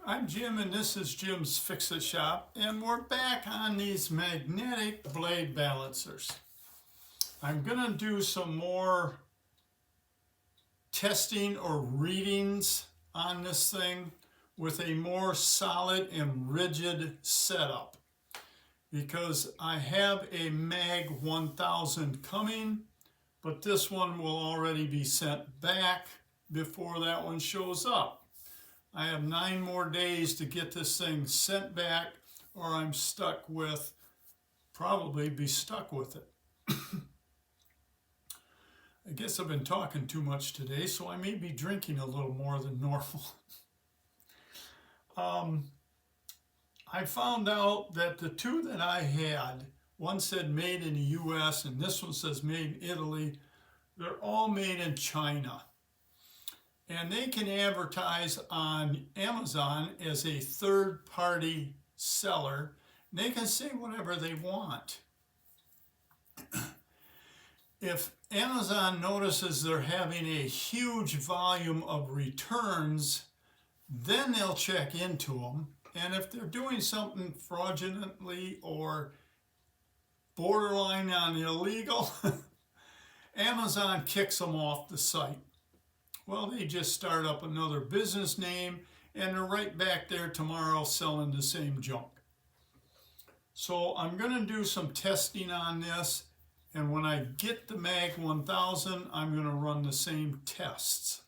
I'm Jim and this is Jim's Fix-It Shop, and we're back on these magnetic blade balancers. I'm going to do some more testing or readings on this thing with a more solid and rigid setup, because I have a Mag 1000 coming, but this one will already be sent back before that one shows up. I have 9 more days to get this thing sent back, or I'm probably be stuck with it. I guess I've been talking too much today, so I may be drinking a little more than normal. I found out that the two that I had, one said made in the US and this one says made in Italy, they're all made in China. And they can advertise on Amazon as a third-party seller. They can say whatever they want. If Amazon notices they're having a huge volume of returns, then they'll check into them. And if they're doing something fraudulently or borderline on illegal, Amazon kicks them off the site. Well, they just start up another business name and they're right back there tomorrow selling the same junk. So I'm going to do some testing on this, and when I get the Mag 1000, I'm going to run the same tests.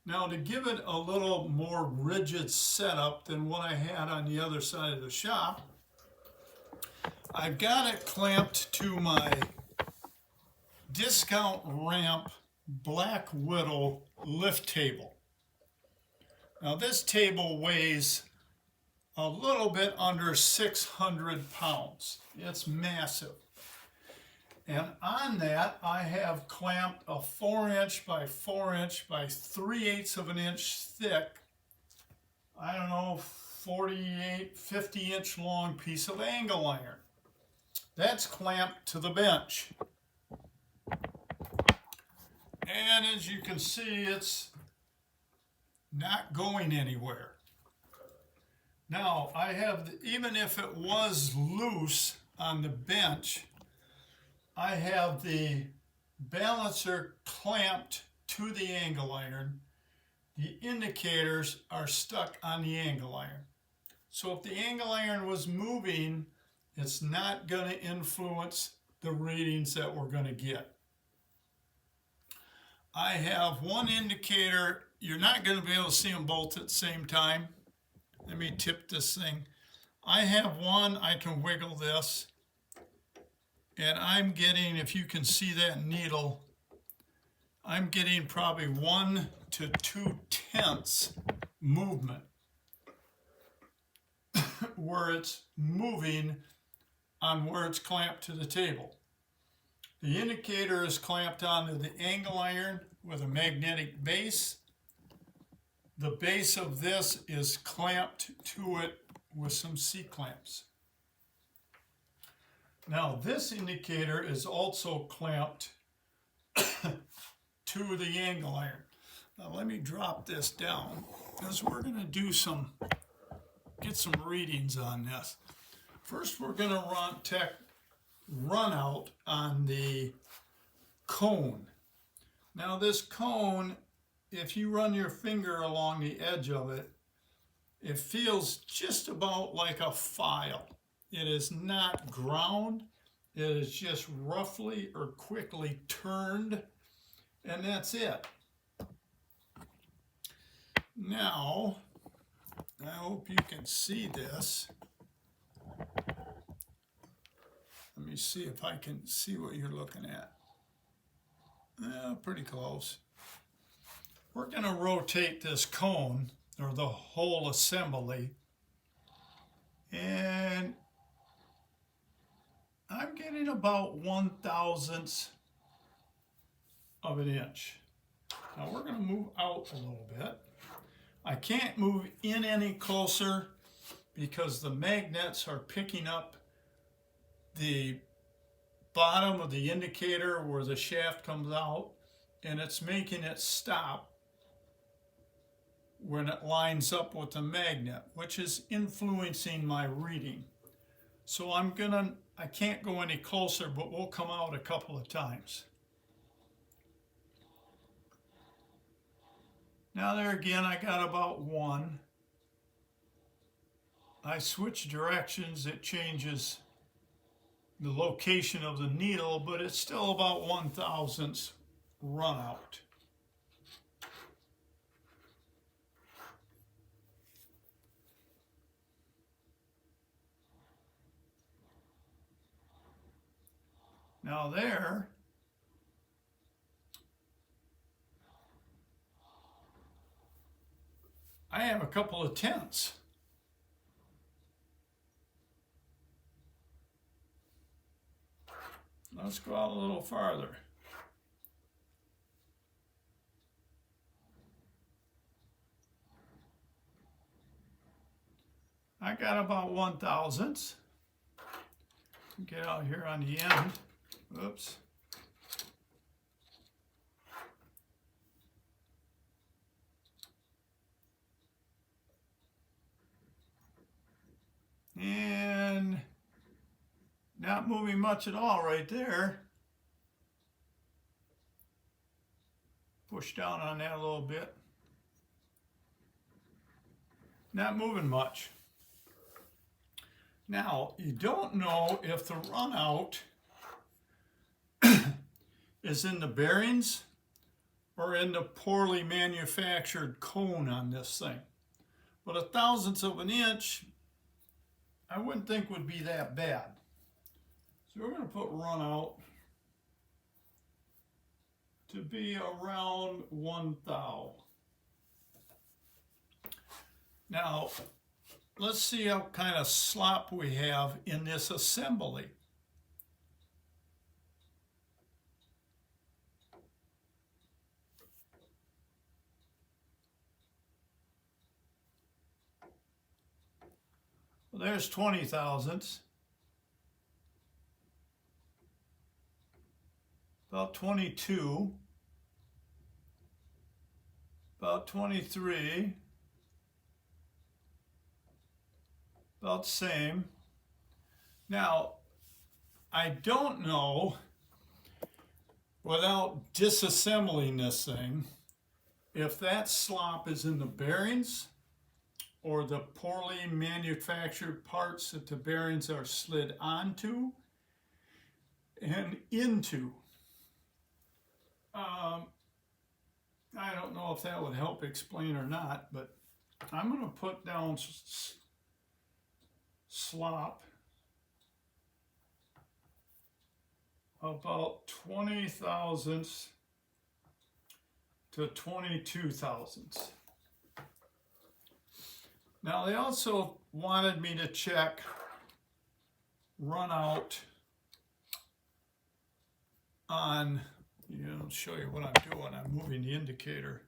Now, to give it a little more rigid setup than what I had on the other side of the shop, I've got it clamped to my discount ramp Black Widow lift table. Now this table weighs a little bit under 600 pounds. It's massive. And on that I have clamped a 4" by 4" by 3/8 of an inch thick, I don't know, 48, 50-inch long piece of angle iron. That's clamped to the bench. And as you can see, it's not going anywhere. Now, I have, even if it was loose on the bench, I have the balancer clamped to the angle iron. The indicators are stuck on the angle iron. So if the angle iron was moving, it's not going to influence the readings that we're going to get. I have one indicator. You're not going to be able to see them both at the same time. Let me tip this thing. I have one, I can wiggle this, and I'm getting, if you can see that needle, I'm getting probably 1 to 2/10 movement where it's moving on where it's clamped to the table. The indicator is clamped onto the angle iron with a magnetic base. The base of this is clamped to it with some C-clamps. Now this indicator is also clamped to the angle iron. Now let me drop this down, because we're going to do get some readings on this. First we're going to check runout on the cone. Now this cone, if you run your finger along the edge of it, it feels just about like a file. It is not ground, it is just roughly or quickly turned, and that's it. Now, I hope you can see this. Let me see if I can see what you're looking at. Pretty close. We're going to rotate this cone, or the whole assembly, and I'm getting about 1/1000 of an inch. Now we're going to move out a little bit. I can't move in any closer because the magnets are picking up the bottom of the indicator where the shaft comes out, and it's making it stop when it lines up with the magnet, which is influencing my reading. So I can't go any closer, but we'll come out a couple of times. Now there again, I got about 1. I switch directions, it changes the location of the needle, but it's still about 1/1000th run out. Now there, I have a couple of tenths. Let's go out a little farther. I got about 1/1000th. Get out here on the end. Oops. And not moving much at all right there. Push down on that a little bit. Not moving much. Now, you don't know if the runout is in the bearings or in the poorly manufactured cone on this thing. But 1/1000th of an inch, I wouldn't think would be that bad. So we're going to put runout to be around 1 thou. Now, let's see what kind of slop we have in this assembly. Well, there's 20/1000ths. About 22. About 23. About the same. Now, I don't know, without disassembling this thing, if that slop is in the bearings or the poorly manufactured parts that the bearings are slid onto and into. I don't know if that would help explain or not, but I'm going to put down slop about 20/1000ths to 22/1000ths. Now they also wanted me to check runout on, I'll show you what I'm doing. I'm moving the indicator.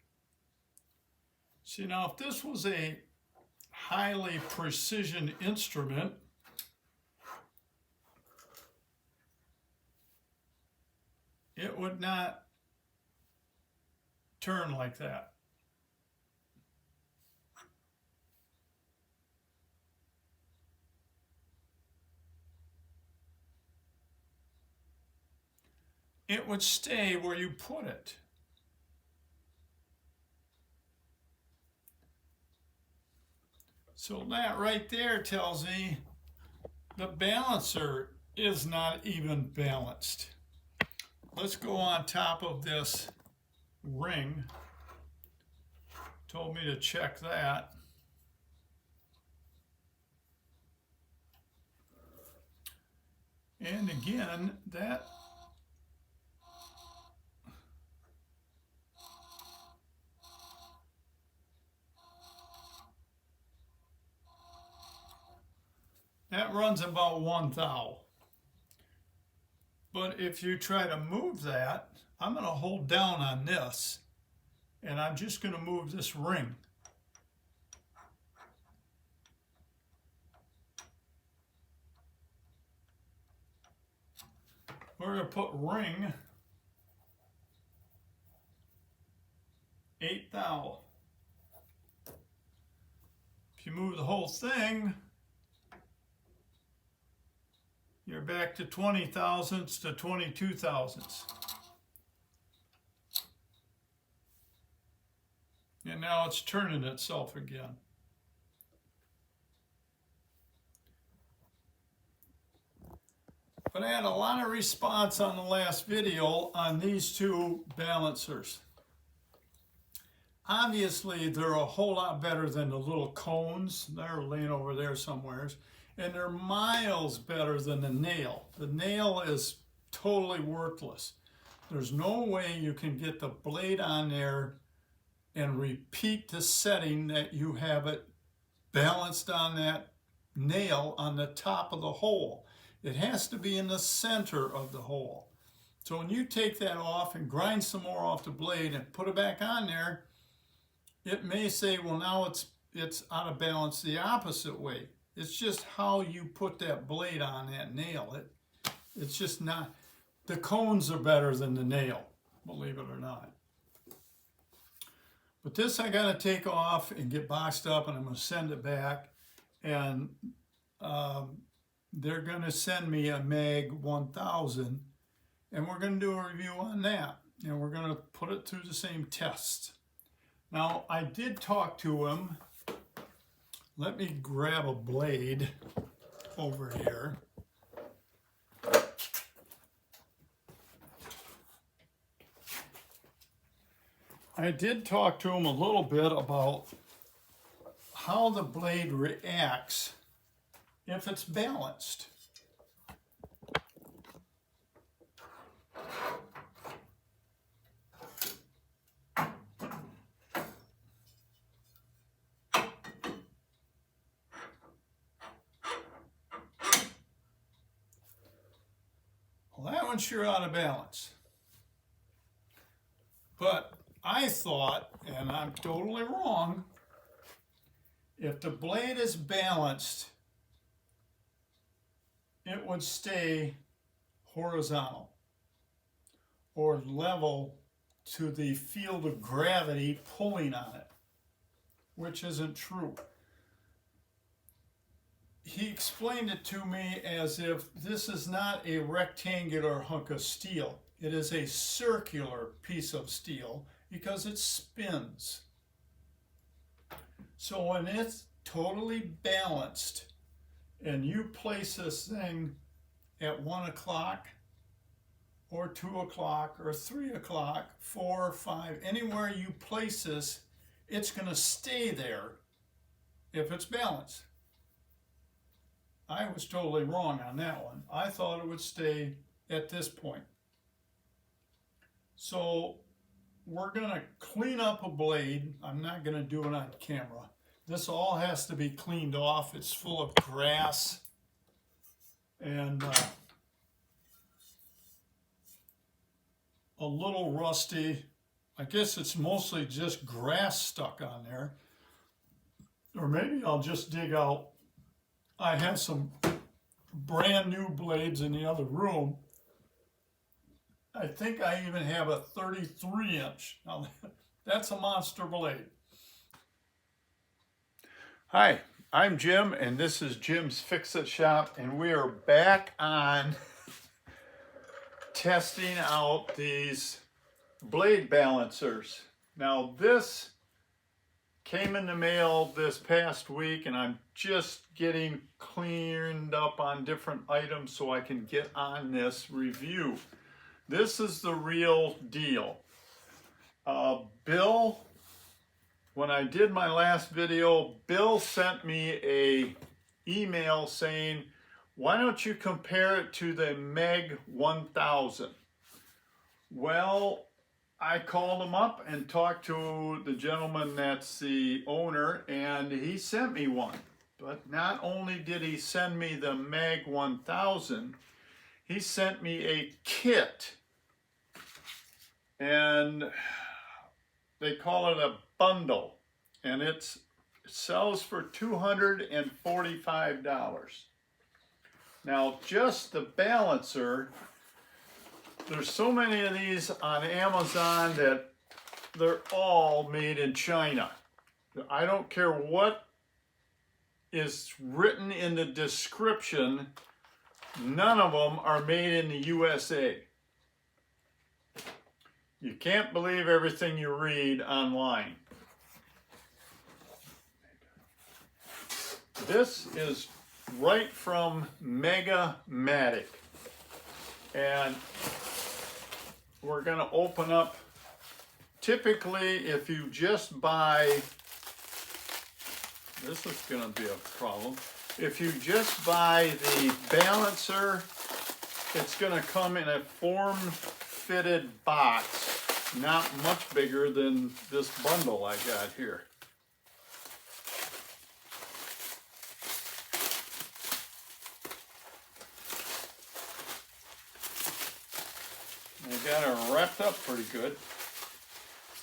See, now if this was a highly precision instrument, it would not turn like that. It would stay where you put it. So that right there tells me the balancer is not even balanced. Let's go on top of this ring. Told me to check that. And again, that runs about 1 thou. But if you try to move that, I'm going to hold down on this, and I'm just going to move this ring. We're going to put ring 8 thou. If you move the whole thing, you're back to 20 thousandths to 22 thousandths. And now it's turning itself again. But I had a lot of response on the last video on these two balancers. Obviously, they're a whole lot better than the little cones. They're laying over there somewhere. And they're miles better than the nail. The nail is totally worthless. There's no way you can get the blade on there and repeat the setting that you have it balanced on that nail on the top of the hole. It has to be in the center of the hole. So when you take that off and grind some more off the blade and put it back on there, it may say, well, now it's out of balance the opposite way. It's just how you put that blade on that nail. It's just not. The cones are better than the nail, believe it or not. But this I got to take off and get boxed up, and I'm going to send it back. And they're going to send me a Mag 1000, and we're going to do a review on that. And we're going to put it through the same test. Now, I did talk to him. Let me grab a blade over here. I did talk to him a little bit about how the blade reacts if it's balanced. Well, that one's sure out of balance. But I thought, and I'm totally wrong, if the blade is balanced, it would stay horizontal or level to the field of gravity pulling on it, which isn't true. He explained it to me as if this is not a rectangular hunk of steel. It is a circular piece of steel because it spins. So when it's totally balanced and you place this thing at 1 o'clock or 2 o'clock or 3 o'clock, 4 or 5, anywhere you place this, it's going to stay there if it's balanced. I was totally wrong on that one. I thought it would stay at this point. So we're going to clean up a blade. I'm not going to do it on camera. This all has to be cleaned off. It's full of grass and a little rusty. I guess it's mostly just grass stuck on there. Or maybe I'll just dig out. I have some brand new blades in the other room. I think I even have a 33 inch. Now that's a monster blade. Hi, I'm Jim, and this is Jim's Fix-It Shop, and we are back on testing out these blade balancers. Now this came in the mail this past week, and I'm just getting cleaned up on different items so I can get on this review. This is the real deal. Bill, when I did my last video, Bill sent me a email saying, why don't you compare it to the Mag 1000? Well, I called him up and talked to the gentleman that's the owner, and he sent me one. But not only did he send me the Mag 1000, he sent me a kit. And they call it a bundle, and it sells for $245. Now, just the balancer, there's so many of these on Amazon that they're all made in China. I don't care what is written in the description, none of them are made in the USA. You can't believe everything you read online. This is right from Magna-Magic. And we're going to open up. Typically, if you just buy, this is going to be a problem. If you just buy the balancer, it's going to come in a form-fitted box, not much bigger than this bundle I got here. They got it wrapped up pretty good,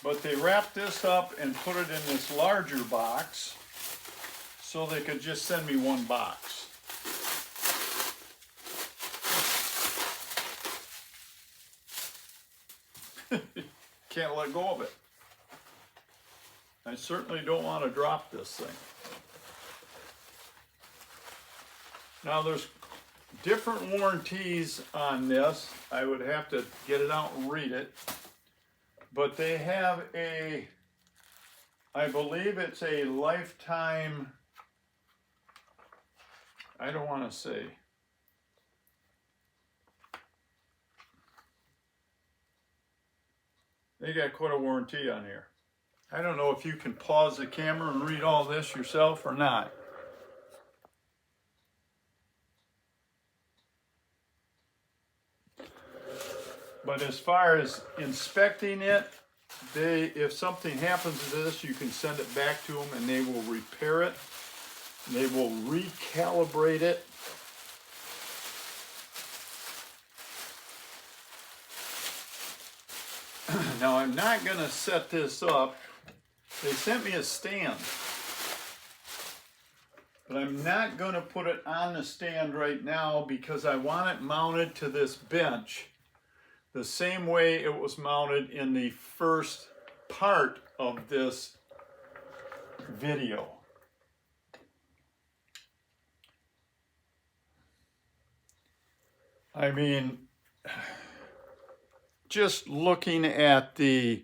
but they wrapped this up and put it in this larger box so they could just send me one box. Can't let go of it. I certainly don't want to drop this thing. Now there's different warranties on this. I would have to get it out and read it. But they have a, I believe it's a lifetime, I don't want to say. They got quite a warranty on here. I don't know if you can pause the camera and read all this yourself or not. But as far as inspecting it, if something happens to this, you can send it back to them and they will repair it. They will recalibrate it. Now I'm not going to set this up. They sent me a stand. But I'm not going to put it on the stand right now because I want it mounted to this bench the same way it was mounted in the first part of this video. I mean, just looking at the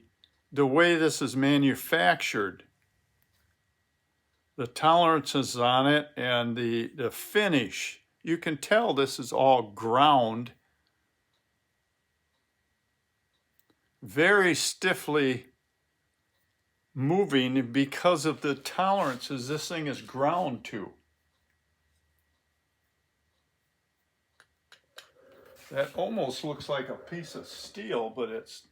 way this is manufactured, the tolerances on it and the finish, you can tell this is all ground. Very stiffly moving because of the tolerances this thing is ground to. That almost looks like a piece of steel, but it's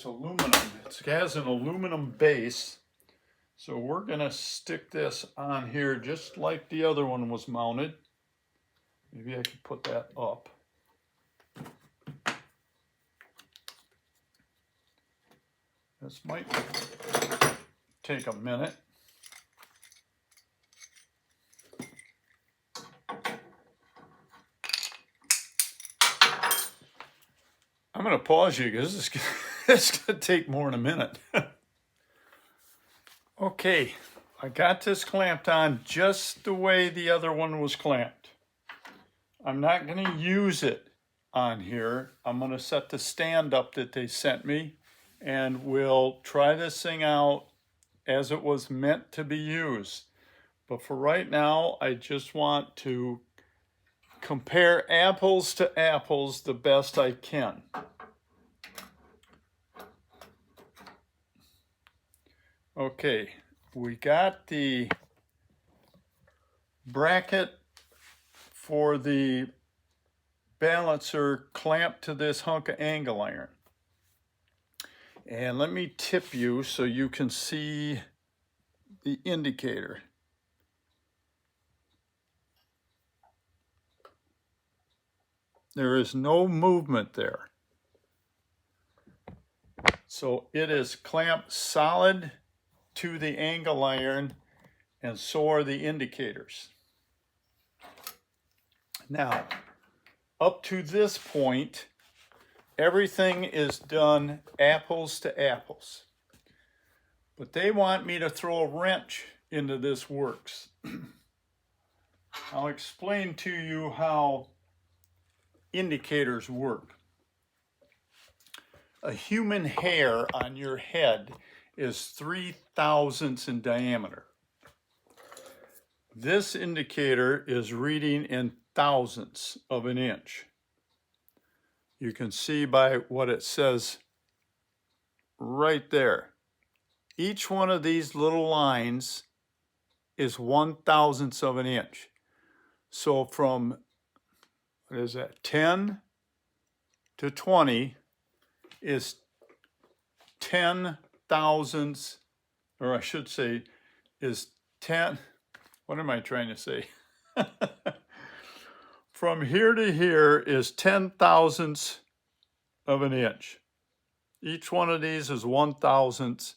aluminum. It has an aluminum base. So we're gonna stick this on here just like the other one was mounted. Maybe I could put that up. This might take a minute. I'm going to pause you because it's going to take more than a minute. Okay, I got this clamped on just the way the other one was clamped. I'm not going to use it on here. I'm going to set the stand up that they sent me. And we'll try this thing out as it was meant to be used. But for right now, I just want to compare apples to apples the best I can. Okay, we got the bracket for the balancer clamped to this hunk of angle iron. And let me tip you so you can see the indicator. There is no movement there. So it is clamped solid to the angle iron, and so are the indicators. Now, up to this point, everything is done apples to apples. But they want me to throw a wrench into this works. I'll explain to you how indicators work. A human hair on your head is 3 thousandths in diameter. This indicator is reading in thousandths of an inch. You can see by what it says right there. Each one of these little lines is 1/1000th of an inch. So from, what is that, 10 to 20 is 10 thousandths, or I should say is 10, what am I trying to say? From here to here is 10 thousandths of an inch. Each one of these is 1/1000th.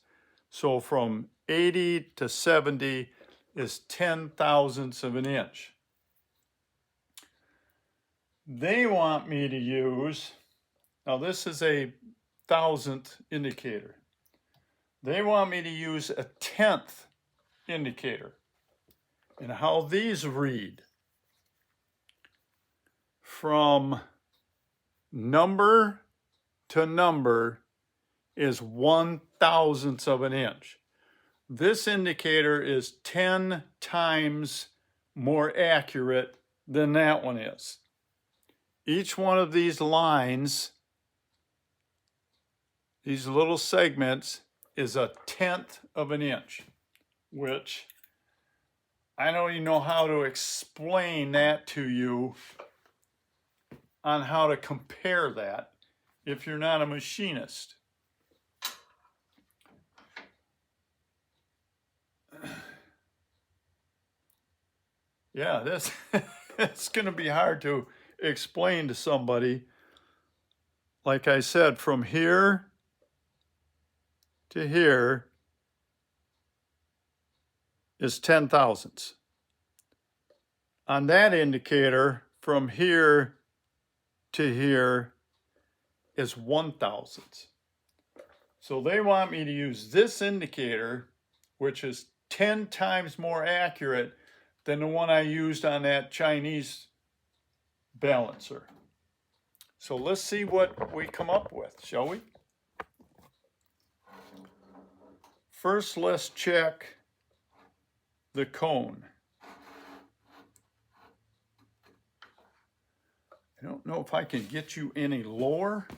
So from 80 to 70 is 10 thousandths of an inch. They want me to use, now this is a thousandth indicator. They want me to use a 10th indicator. And how these read from number to number is 1/1000th of an inch. This indicator is 10 times more accurate than that one is. Each one of these lines, these little segments, is 1/10 of an inch, which I don't even know how to explain that to you on how to compare that if you're not a machinist. Yeah, this it's going to be hard to explain to somebody. Like I said, from here to here is 10 thousandths. On that indicator, from here to here is 1/1000th. So they want me to use this indicator, which is 10 times more accurate than the one I used on that Chinese balancer. So let's see what we come up with, shall we? First, let's check the cone. I don't know if I can get you any lower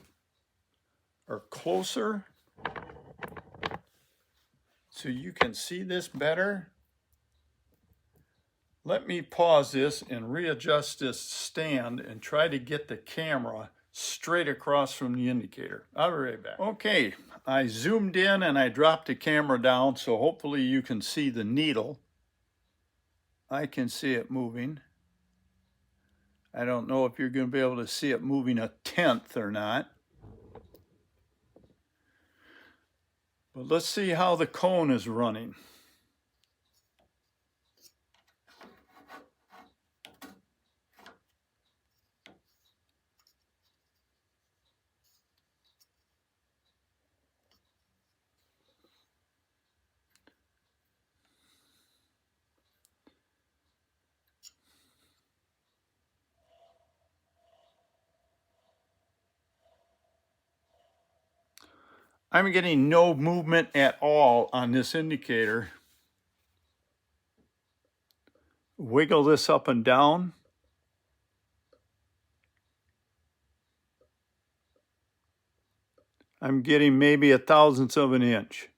or closer so you can see this better. Let me pause this and readjust this stand and try to get the camera straight across from the indicator. I'll be right back. Okay, I zoomed in and I dropped the camera down, so hopefully you can see the needle. I can see it moving. I don't know if you're going to be able to see it moving 1/10 or not. But let's see how the cone is running. I'm getting no movement at all on this indicator. Wiggle this up and down. I'm getting maybe 1/1000th of an inch.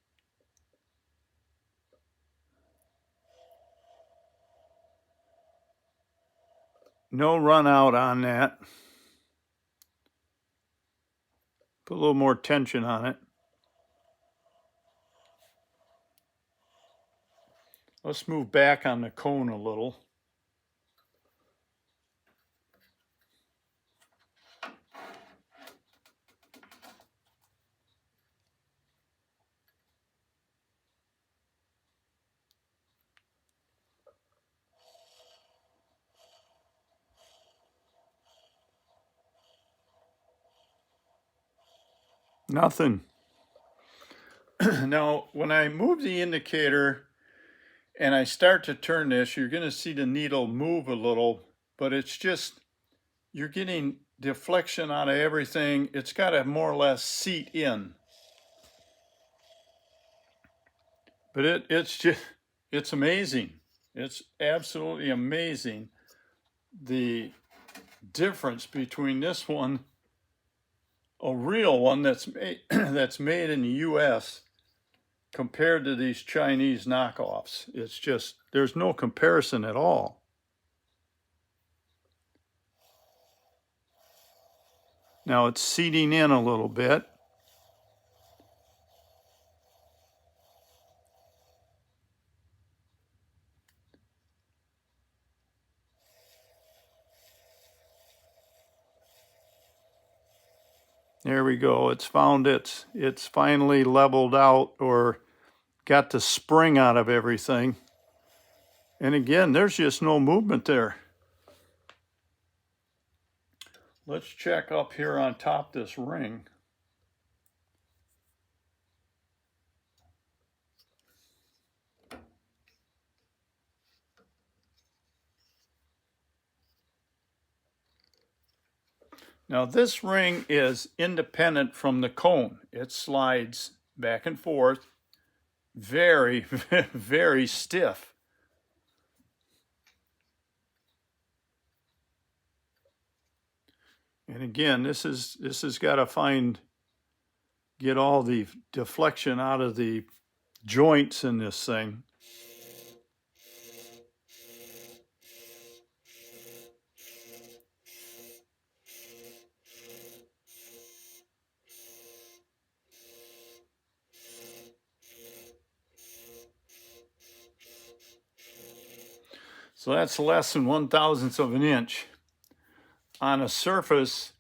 No run out on that. Put a little more tension on it. Let's move back on the cone a little. Nothing. Now, when I move the indicator and I start to turn this, you're going to see the needle move a little, but it's just, you're getting deflection out of everything. It's got to more or less seat in. But it's amazing. It's absolutely amazing the difference between this one, a real one that's made, that's made in the US, compared to these Chinese knockoffs. It's just, there's no comparison at all. Now it's seating in a little bit. There we go. It's found it's finally leveled out, or got the spring out of everything. And again, there's just no movement there. Let's check up here on top this ring. Now this ring is independent from the cone. It slides back and forth, very, very stiff. And again, this has got to get all the deflection out of the joints in this thing. So that's less than 1/1000th of an inch on a surface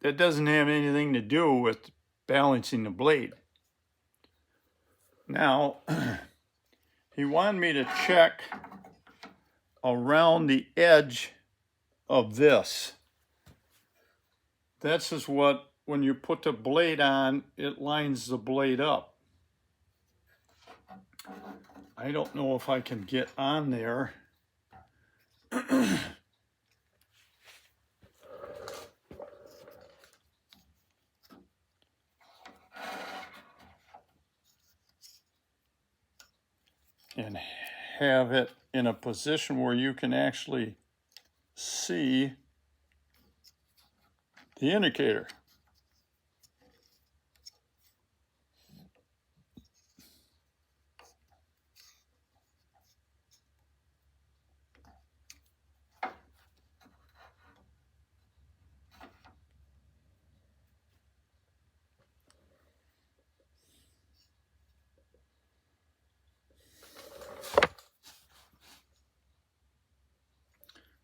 that doesn't have anything to do with balancing the blade. Now, he wanted me to check around the edge of this. This is what, when you put the blade on, it lines the blade up. I don't know if I can get on there. And have it in a position where you can actually see the indicator.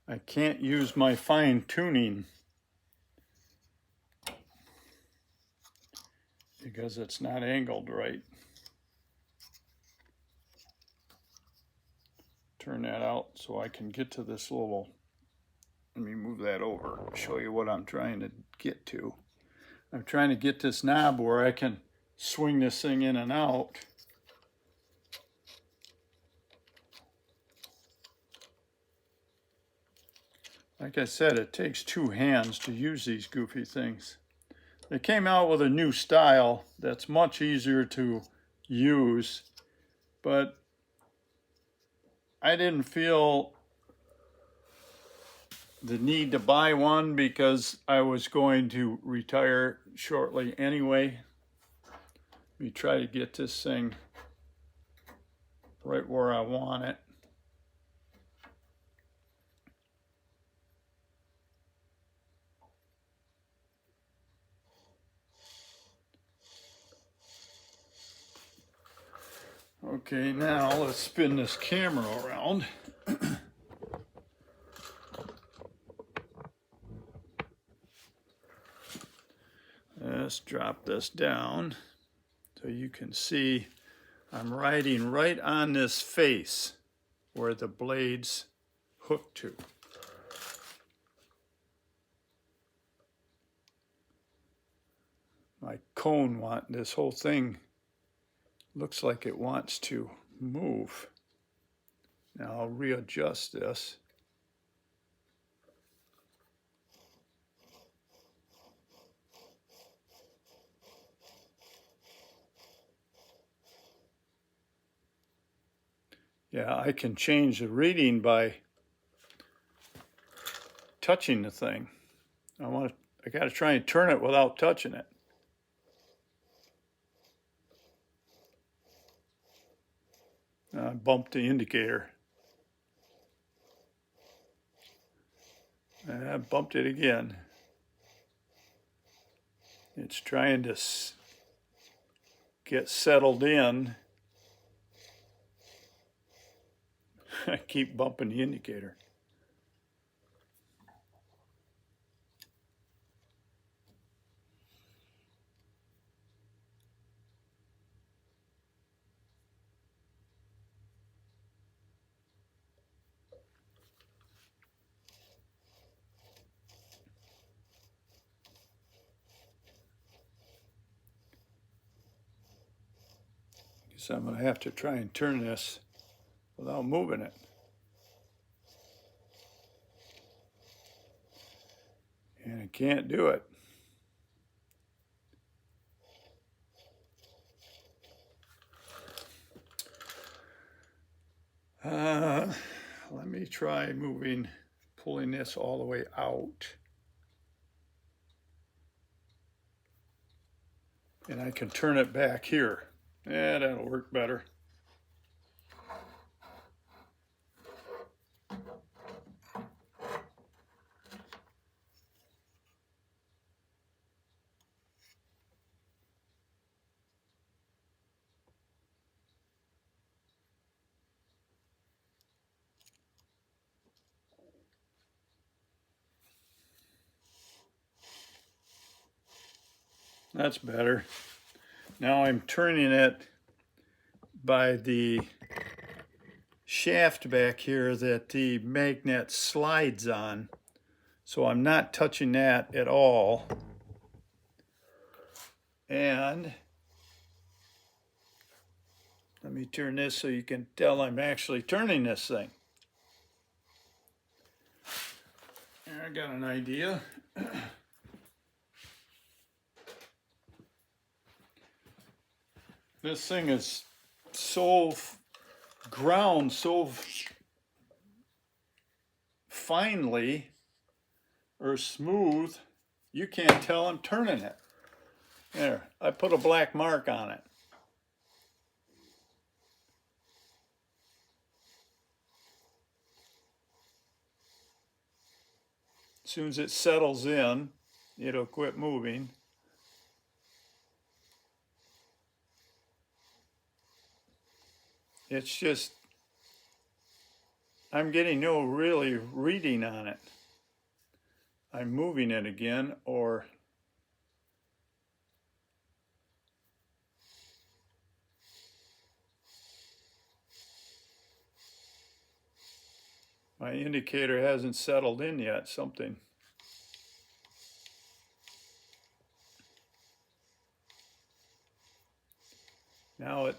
I can't use my fine tuning because it's not angled right. Turn that out so I can get to this little, let me move that over, show you what I'm trying to get to. I'm trying to get this knob where I can swing this thing in and out. Like I said, it takes two hands to use these goofy things. They came out with a new style that's much easier to use, but I didn't feel the need to buy one because I was going to retire shortly anyway. Let me try to get this thing right where I want it. Okay, now let's spin this camera around. Let's drop this down so you can see I'm riding right on this face where the blade's hooked to. My cone this whole thing looks like it wants to move. Now I'll readjust this. Yeah, I can change the reading by touching the thing. I got to try and turn it without touching it. I bumped the indicator. And I bumped it again. It's trying to get settled in. I keep bumping the indicator. So I'm going to have to try and turn this without moving it. And I can't do it. Let me try pulling this all the way out. And I can turn it back here. Yeah, that'll work better. That's better. Now I'm turning it by the shaft back here that the magnet slides on. So I'm not touching that at all. And let me turn this so you can tell I'm actually turning this thing. I got an idea. This thing is so ground so finely or smooth, you can't tell I'm turning it. There, I put a black mark on it. As soon as it settles in, it'll quit moving. It's just, I'm getting no really reading on it. I'm moving it again, or my indicator hasn't settled in yet, something. Now it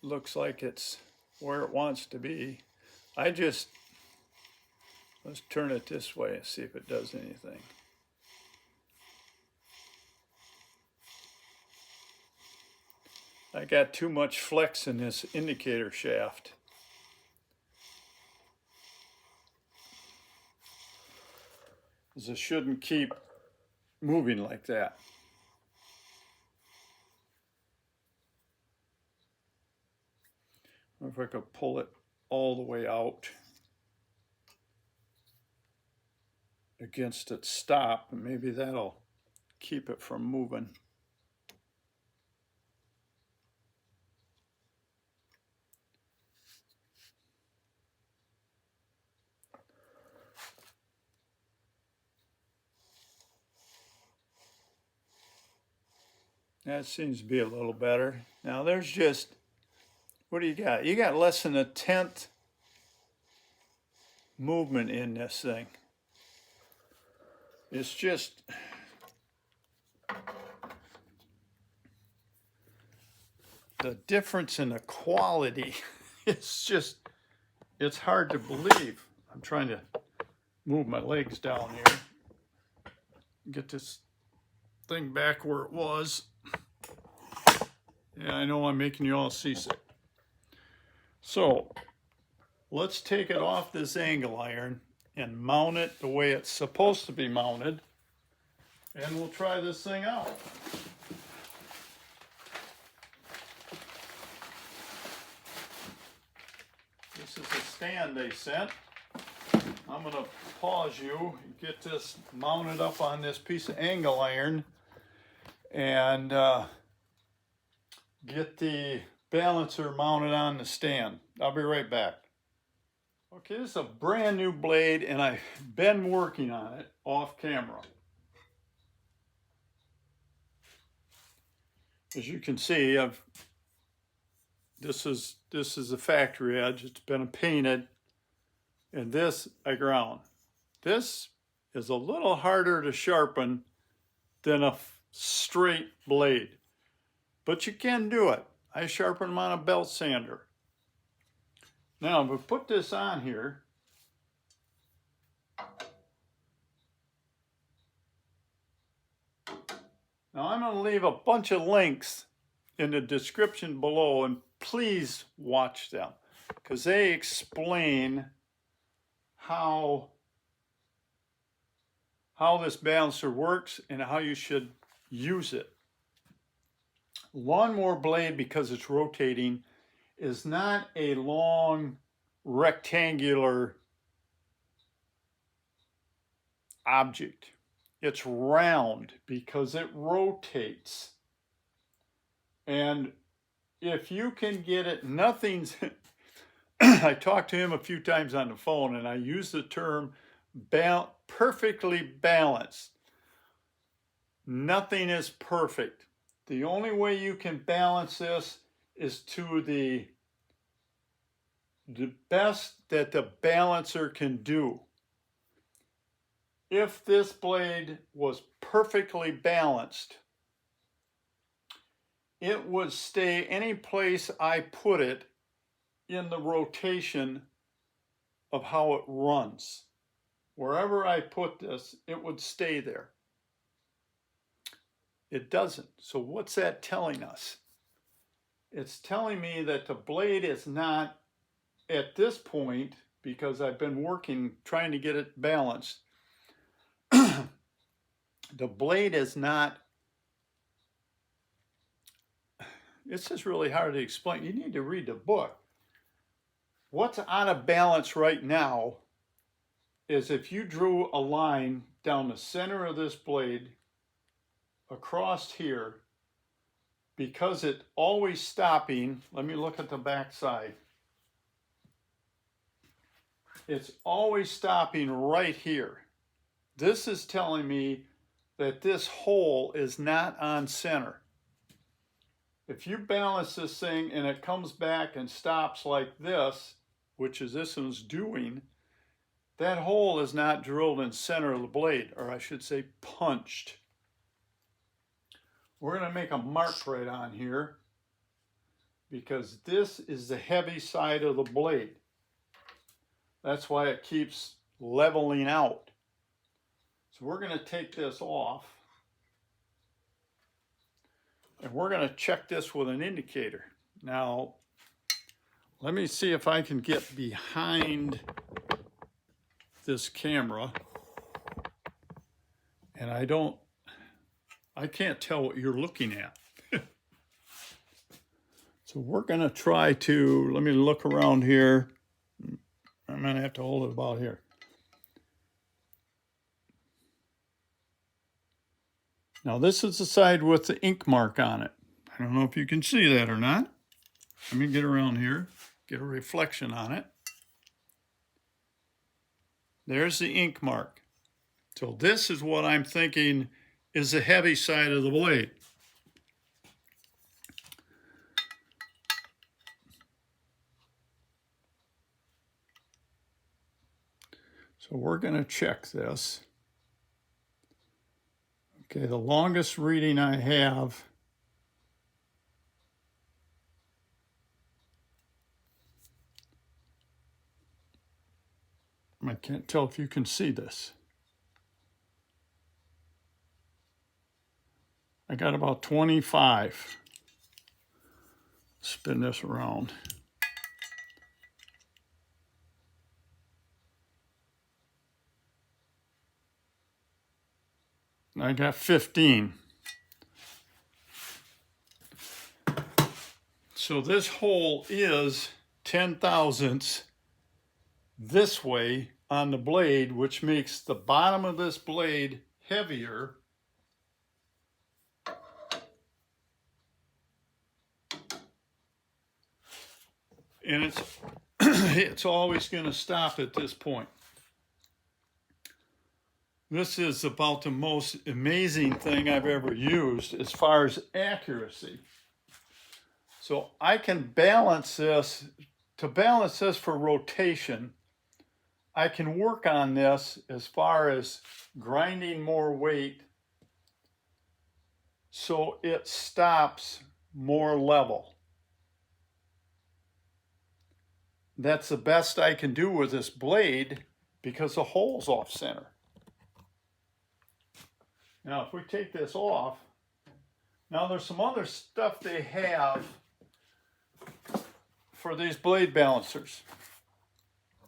looks like it's where it wants to be. Let's turn it this way and see if it does anything. I got too much flex in this indicator shaft. It shouldn't keep moving like that. If I could pull it all the way out against its stop, maybe that'll keep it from moving. That seems to be a little better. Now there's just, what do you got? You got less than a tenth movement in this thing. It's just, the difference in the quality is just it's hard to believe. I'm trying to move my legs down here. Get this thing back where it was. Yeah, I know I'm making you all seasick. So let's take it off this angle iron and mount it the way it's supposed to be mounted. And we'll try this thing out. This is a stand they sent. I'm going to pause you and get this mounted up on this piece of angle iron and get the balancer mounted on the stand. I'll be right back. Okay, this is a brand new blade and I've been working on it off camera. As you can see, this is a factory edge. It's been painted, and this I ground. This is a little harder to sharpen than a straight blade, but you can do it. I sharpen them on a belt sander. Now, if we put this on here, now I'm going to leave a bunch of links in the description below, and please watch them because they explain how this balancer works and how you should use it. Lawnmower blade, because it's rotating, is not a long rectangular object. It's round because it rotates. And if you can get it, nothing's, I talked to him a few times on the phone and I use the term perfectly balanced. Nothing is perfect. The only way you can balance this is to the best that the balancer can do. If this blade was perfectly balanced, it would stay any place I put it in the rotation of how it runs. Wherever I put this, it would stay there. It doesn't. So what's that telling us? It's telling me that the blade is not, at this point, because I've been working trying to get it balanced, the blade is not, it's just really hard to explain. You need to read the book. What's out of balance right now is if you drew a line down the center of this blade across here, because it's always stopping, let me look at the back side. It's always stopping right here. This is telling me that this hole is not on center. If you balance this thing and it comes back and stops like this, which is this one's doing, that hole is not drilled in center of the blade, or I should say punched. We're going to make a mark right on here because this is the heavy side of the blade. That's why it keeps leveling out. So we're going to take this off and we're going to check this with an indicator. Now, let me see if I can get behind this camera, and I can't tell what you're looking at. So we're going to try to, let me look around here. I'm going to have to hold it about here. Now this is the side with the ink mark on it. I don't know if you can see that or not. Let me get around here, get a reflection on it. There's the ink mark. So this is what I'm thinking is the heavy side of the blade. So we're going to check this. Okay, the longest reading I have I can't tell if you can see this. I got about 25. Spin this around. I got 15. So this hole is 10 thousandths this way on the blade, which makes the bottom of this blade heavier. And it's it's always going to stop at this point. This is about the most amazing thing I've ever used as far as accuracy. So I can balance this. To balance this for rotation, I can work on this as far as grinding more weight so it stops more level. That's the best I can do with this blade because the hole's off center. Now, if we take this off, now there's some other stuff they have for these blade balancers.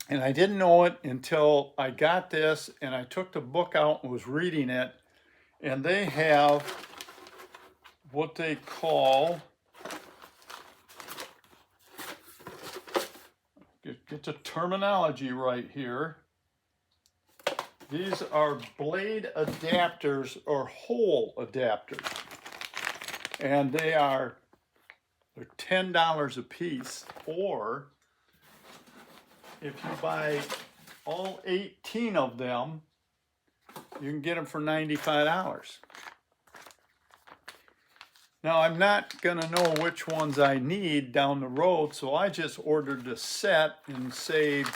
And I didn't know it until I got this and I took the book out and was reading it. And they have what they call, get the terminology right here. These are blade adapters or hole adapters. And they're $10 a piece. Or if you buy all 18 of them, you can get them for $95. Now, I'm not going to know which ones I need down the road, so I just ordered the set and saved,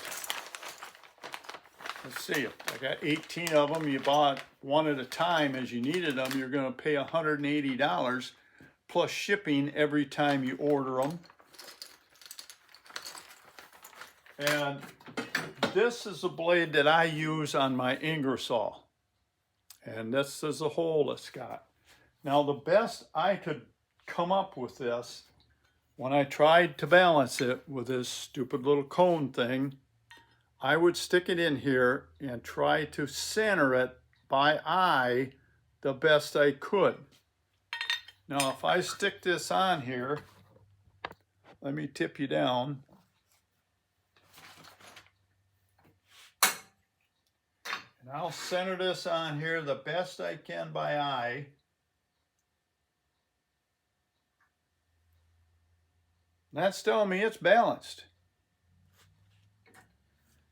let's see, I got 18 of them. You bought one at a time as you needed them. You're going to pay $180 plus shipping every time you order them. And this is the blade that I use on my Ingersoll. And this is the hole it's got. Now, the best I could come up with this, when I tried to balance it with this stupid little cone thing, I would stick it in here and try to center it by eye the best I could. Now, if I stick this on here, let me tip you down. And I'll center this on here the best I can by eye. That's telling me it's balanced.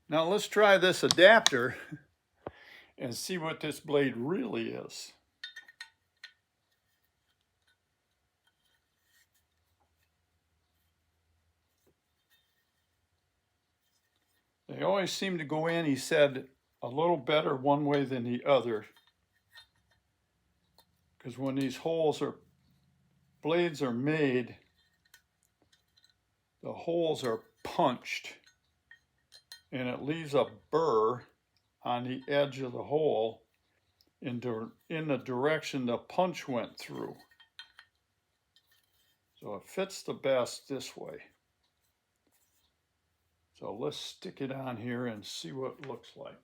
Now let's try this adapter and see what this blade really is. They always seem to go in, he said, a little better one way than the other. Because when these blades are made, the holes are punched and it leaves a burr on the edge of the hole in the direction the punch went through. So it fits the best this way. So let's stick it on here and see what it looks like.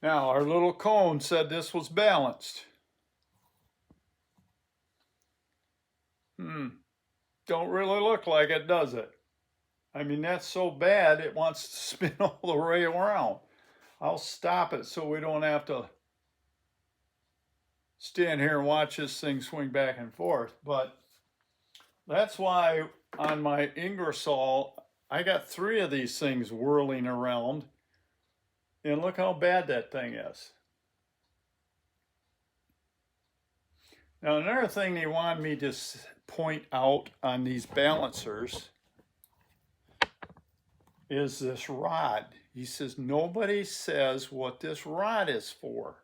Now, our little cone said this was balanced. Don't really look like it, does it? I mean, that's so bad, it wants to spin all the way around. I'll stop it so we don't have to stand here and watch this thing swing back and forth. But that's why on my Ingersoll, I got 3 of these things whirling around. And look how bad that thing is. Now, another thing they want me to point out on these balancers is this rod. He says, nobody says what this rod is for.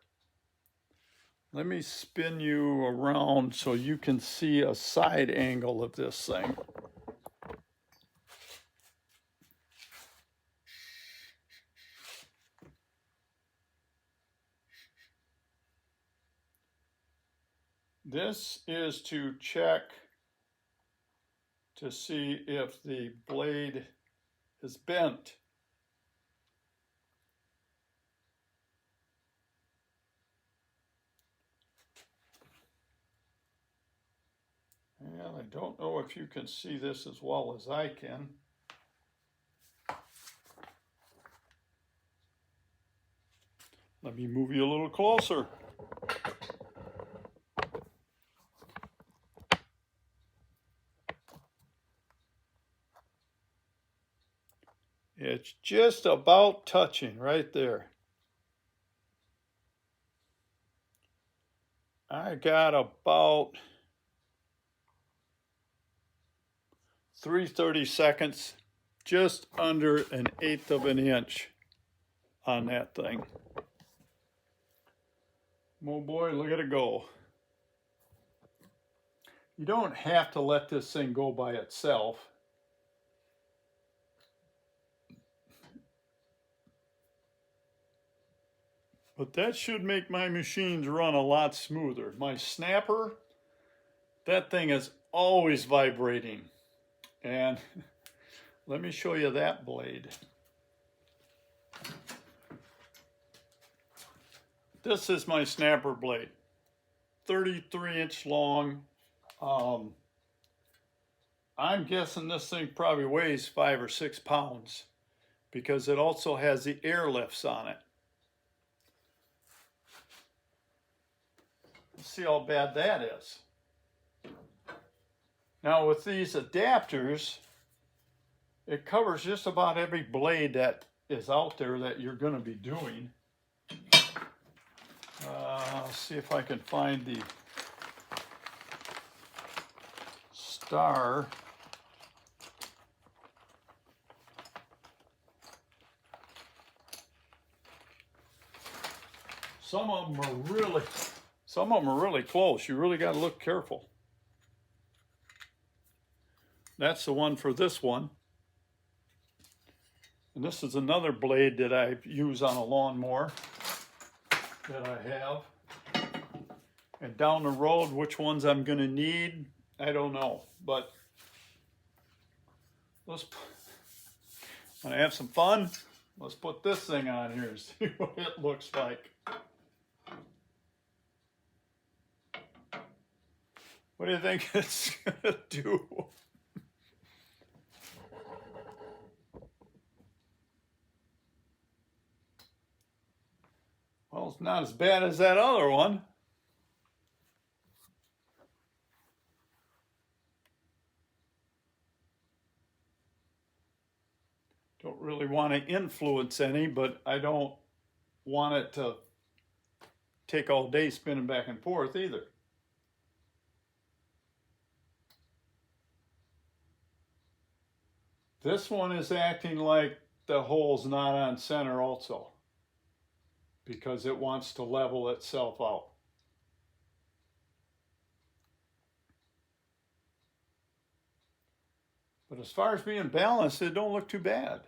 Let me spin you around so you can see a side angle of this thing. This is to check to see if the blade is bent. And I don't know if you can see this as well as I can. Let me move you a little closer. It's just about touching right there. I got about 3/32, just under 1/8 of an inch on that thing. Oh boy, look at it go. You don't have to let this thing go by itself. But that should make my machines run a lot smoother. My snapper, that thing is always vibrating. And let me show you that blade. This is my snapper blade, 33-inch long. I'm guessing this thing probably weighs 5 or 6 pounds because it also has the air lifts on it. Let's see how bad that is. Now with these adapters, it covers just about every blade that is out there that you're going to be doing. Let's see if I can find the star. Some of them are really close. You really got to look careful. That's the one for this one. And this is another blade that I use on a lawnmower that I have. And down the road, which ones I'm going to need, I don't know. But when I have some fun, let's put this thing on here and see what it looks like. What do you think it's going to do? Well, it's not as bad as that other one. Don't really want to influence any, but I don't want it to take all day spinning back and forth either. This one is acting like the hole's not on center also, because it wants to level itself out. But as far as being balanced, it don't look too bad.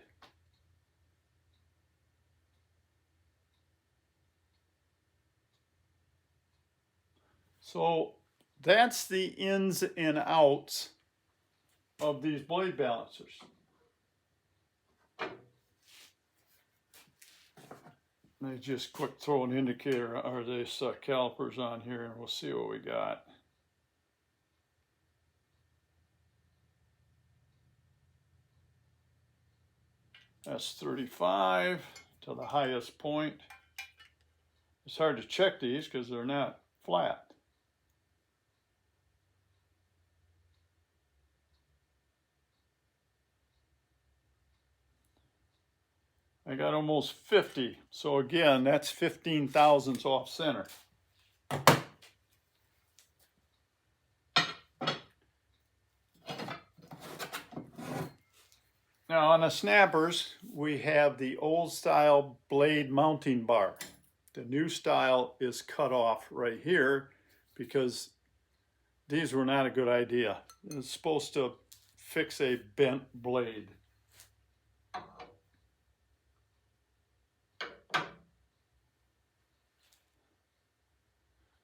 So that's the ins and outs of these blade balancers. Let me just quick throw an indicator or this calipers on here and we'll see what we got. That's 35 to the highest point. It's hard to check these because they're not flat. I got almost 50. So again, that's 15 thousandths off center. Now on the snappers, we have the old style blade mounting bar. The new style is cut off right here because these were not a good idea. It's supposed to fix a bent blade.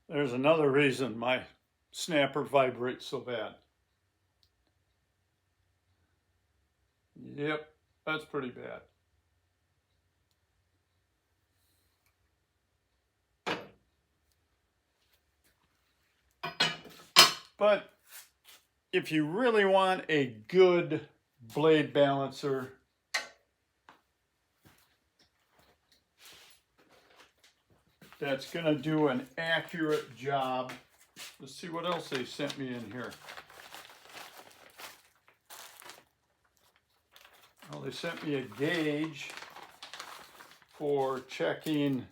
There's another reason my snapper vibrates so bad. Yep, that's pretty bad. But if you really want a good blade balancer, that's going to do an accurate job. Let's see what else they sent me in here. Well, they sent me a gauge for checking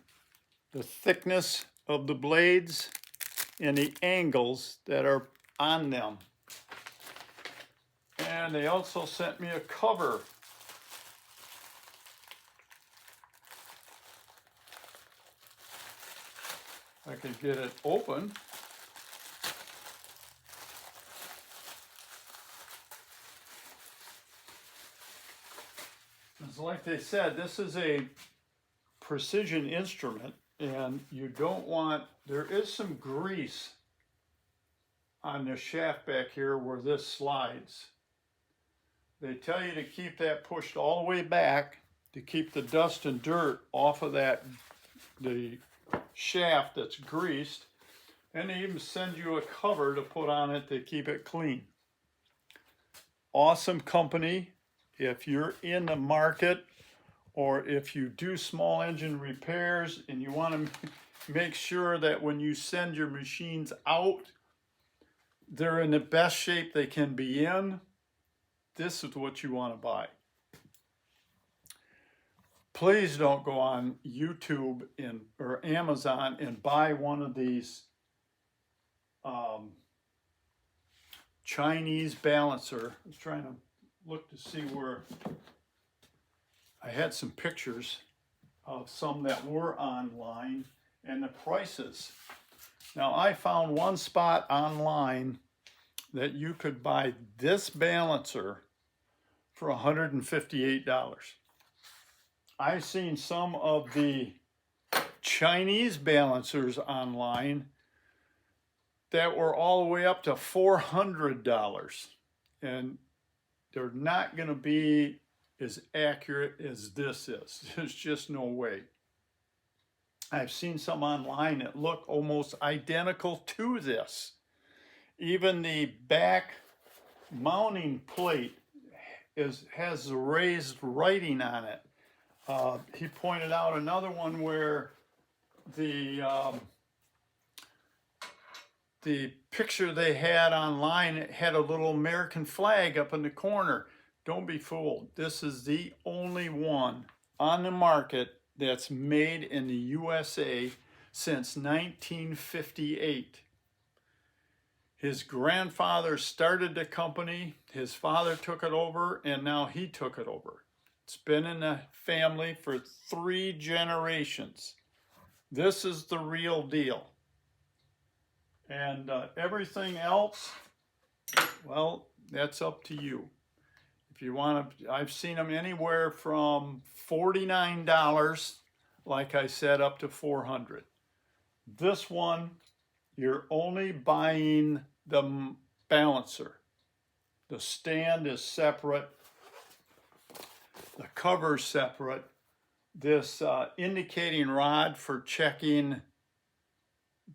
the thickness of the blades and the angles that are on them. And they also sent me a cover. I can get it open. It's like they said, this is a precision instrument, and you don't want, there is some grease on the shaft back here where this slides. They tell you to keep that pushed all the way back to keep the dust and dirt off of that, the shaft that's greased, and they even send you a cover to put on it to keep it clean. Awesome company. If you're in the market, or if you do small engine repairs and you want to make sure that when you send your machines out, they're in the best shape they can be in, this is what you want to buy. Please don't go on YouTube or Amazon and buy one of these Chinese balancer. I was trying to look to see where I had some pictures of some that were online and the prices. Now I found one spot online that you could buy this balancer for $158. I've seen some of the Chinese balancers online that were all the way up to $400, and they're not going to be as accurate as this is. There's just no way. I've seen some online that look almost identical to this. Even the back mounting plate has the raised writing on it. He pointed out another one where the picture they had online had a little American flag up in the corner. Don't be fooled. This is the only one on the market that's made in the USA since 1958. His grandfather started the company, his father took it over, and now he took it over. It's been in the family for 3 generations. This is the real deal. And everything else, well, that's up to you. If you want to, I've seen them anywhere from $49, like I said, up to $400. This one, you're only buying the balancer. The stand is separate. The cover's separate. This indicating rod for checking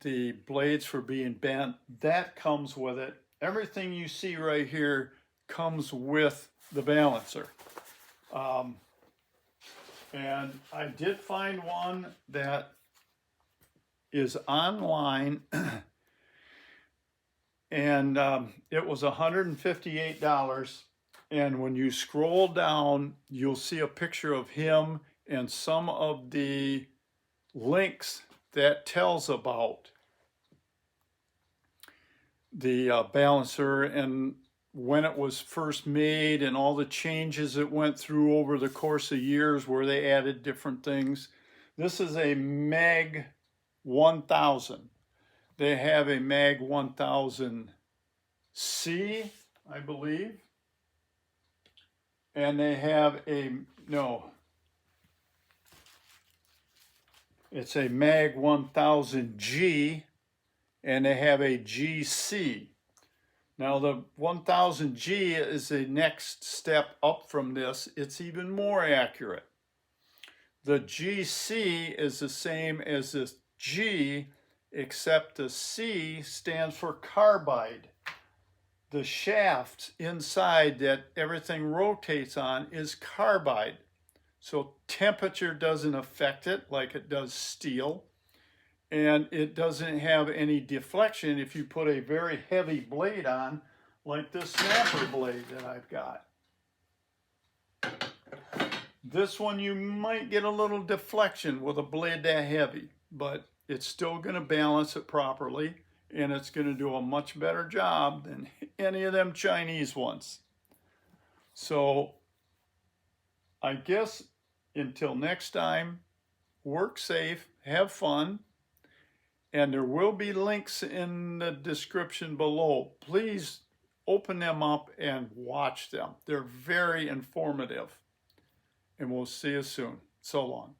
the blades for being bent, that comes with it. Everything you see right here comes with the balancer. And I did find one that is online and it was $158, and when you scroll down you'll see a picture of him and some of the links that tells about the balancer and when it was first made and all the changes it went through over the course of years where they added different things. This is a Mag 1000. They have a Mag 1000C, I believe. And they have it's a Mag 1000G, and they have a GC. Now the 1000G is the next step up from this. It's even more accurate. The GC is the same as this G, except the C stands for carbide. The shaft inside that everything rotates on is carbide. So temperature doesn't affect it like it does steel. And it doesn't have any deflection if you put a very heavy blade on, like this snapper blade that I've got. This one you might get a little deflection with a blade that heavy, but it's still going to balance it properly, and it's going to do a much better job than any of them Chinese ones. So I guess until next time, work safe, have fun, and there will be links in the description below. Please open them up and watch them. They're very informative. And we'll see you soon. So long.